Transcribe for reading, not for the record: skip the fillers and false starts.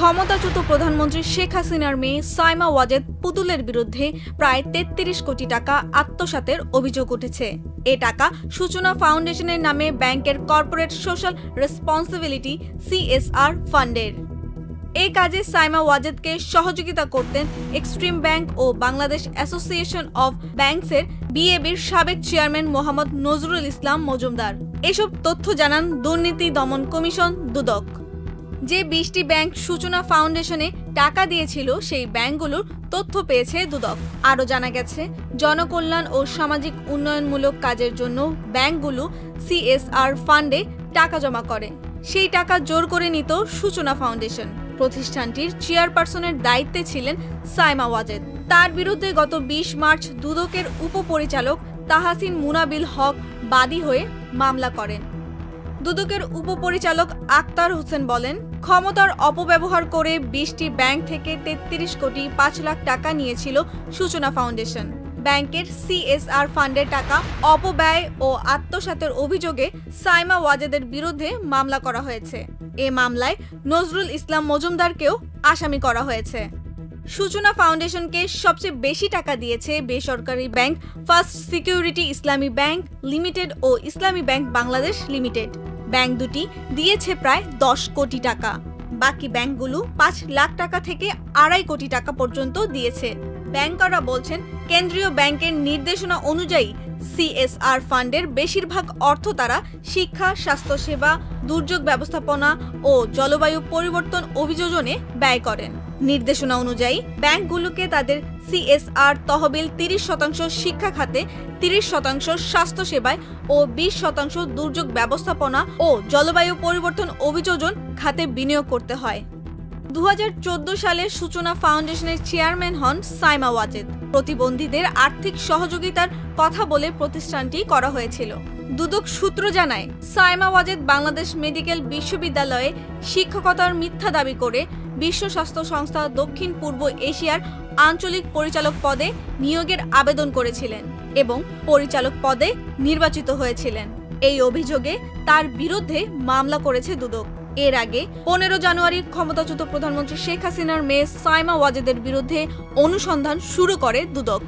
ক্ষমতাচ্যুত প্রধানমন্ত্রী শেখ হাসিনার মেয়ে সাইমা ওয়াজেদ পুতুলের বিরুদ্ধে প্রায় ৩৩ কোটি টাকা আত্মসাতের অভিযোগ উঠেছে। এ টাকা সূচনা ফাউন্ডেশনের নামে ব্যাংকের কর্পোরেট সোশ্যাল রেসপন্সিবিলিটি (CSR) ফান্ডের। এই কাজে সাইমা ওয়াজেদকে সহযোগিতা করতেন এক্সট্রিম ব্যাংক ও বাংলাদেশ অ্যাসোসিয়েশন অব ব্যাংকসের BAB'র সাবেক চেয়ারম্যান মোহাম্মদ নজরুল ইসলাম মজুমদার। এসব তথ্য জানান দুর্নীতি দমন কমিশন দুদক। যে ২০টি ব্যাংক সূচনা ফাউন্ডেশনে টাকা দিয়েছিল সেই ব্যাংকগুলোর তথ্য পেয়েছে দুদক। আরও জানা গেছে, জনকল্যাণ ও সামাজিক উন্নয়নমূলক কাজের জন্য ব্যাংকগুলো CSR ফান্ডে টাকা জমা করে। সেই টাকা জোর করে নিত সূচনা ফাউন্ডেশন। প্রতিষ্ঠানটির চেয়ারপারসনের দায়িত্বে ছিলেন সাইমা ওয়াজেদ। তার বিরুদ্ধে গত ২০ মার্চ দুদকের উপপরিচালক তাহসিন মুনাবিল হক বাদী হয়ে মামলা করেন। দুদকের উপপরিচালক আক্তার হোসেন বলেন, ক্ষমতার অপব্যবহার করে ২০টি ব্যাংক থেকে ৩৩ কোটি ৫ লাখ টাকা নিয়েছিল সূচনা ফাউন্ডেশন। ব্যাংকের CSR ফান্ডের টাকা অপব্যয় ও আত্মসাতের অভিযোগে সাইমা ওয়াজেদের বিরুদ্ধে মামলা করা হয়েছে। এ মামলায় নজরুল ইসলাম মজুমদারকেও আসামি করা হয়েছে। সূচনা ফাউন্ডেশনকে সবচেয়ে বেশি টাকা দিয়েছে বেসরকারি ব্যাংক ফার্স্ট সিকিউরিটি ইসলামী ব্যাংক লিমিটেড ও ইসলামী ব্যাংক বাংলাদেশ লিমিটেড। ব্যাংক দুটি দিয়েছে প্রায় ১০ কোটি টাকা। বাকি ব্যাংকগুলো ৫ লাখ টাকা থেকে ২.৫ কোটি টাকা পর্যন্ত দিয়েছে। ব্যাংকাররা বলছেন, কেন্দ্রীয় ব্যাংকের নির্দেশনা অনুযায়ী CSR ফান্ডের বেশিরভাগ অর্থ তারা শিক্ষা, স্বাস্থ্যসেবা, দুর্যোগ ব্যবস্থাপনা ও জলবায়ু পরিবর্তন অভিযোজনে ব্যয় করেন। নির্দেশনা অনুযায়ী ব্যাংকগুলোকে তাদের CSR তহবিল ৩০% শিক্ষা খাতে, ৩০% স্বাস্থ্যসেবায় ও ২০% দুর্যোগ ব্যবস্থাপনা ও জলবায়ু পরিবর্তন অভিযোজন খাতে বিনিয়োগ করতে হয়। ২০১৪ সালে সূচনা ফাউন্ডেশনের চেয়ারম্যান হন সাইমা ওয়াজেদ। প্রতিবন্ধীদের আর্থিক সহযোগিতার কথা বলে প্রতিষ্ঠানটি করা হয়েছিল। দুদক সূত্র জানায়, সাইমা ওয়াজেদ বাংলাদেশ মেডিকেল বিশ্ববিদ্যালয়ে শিক্ষকতার মিথ্যা দাবি করে বিশ্ব স্বাস্থ্য সংস্থা দক্ষিণ পূর্ব এশিয়ার আঞ্চলিক পরিচালক পদে নিয়োগের আবেদন করেছিলেন এবং পরিচালক পদে নির্বাচিত হয়েছিলেন। এই অভিযোগে তার বিরুদ্ধে মামলা করেছে দুদক। এর আগে ১৫ জানুয়ারি ক্ষমতাচ্যুত প্রধানমন্ত্রী শেখ হাসিনার মেয়ে সাইমা ওয়াজেদের বিরুদ্ধে অনুসন্ধান শুরু করে দুদক।